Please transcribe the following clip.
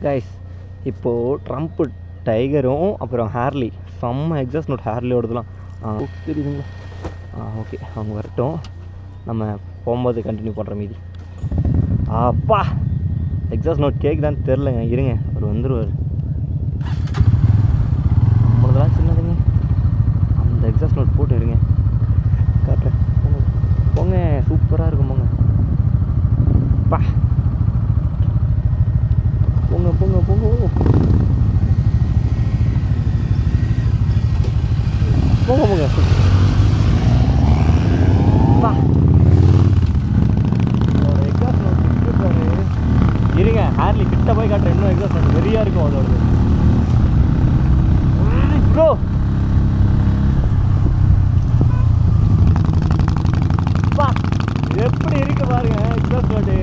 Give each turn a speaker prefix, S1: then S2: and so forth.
S1: Guys இப்போது Trump டைகரும் அப்புறம் Harley செம்ம எக்ஸாஸ்ட் நோட் ஹேர்லியோடதுலாம் தெரியுதுங்களா? ஓகே, அவங்க வரட்டும், நம்ம போகும்போது கண்டினியூ பண்ணுற மீதி. அப்பா எக்ஸாஸ்ட் நோட் கேக் தான் தெரிலங்க, இருங்க அவர் வந்துடுவார். நம்மளதெல்லாம் சின்னதுங்க, அந்த எக்ஸாஸ்ட் நோட் போட்டு இருங்க காட்டுறேன். போங்க, சூப்பராக இருக்கும். போங்க பா, போங்க போங்க போங்க போங்க போங்க பா. எக்ஸாஸ்ட் நோட் இருங்க, ஹேர்லி கிட்ட போய் காட்டுறேன். இன்னும் எக்ஸாஸ்ட் நோட் வெறியாக இருக்கும் அதோடது. ப்ரோ பா, எப்படி இருக்கு பாருங்க எக்ஸாஸ்ட் நோட்டு.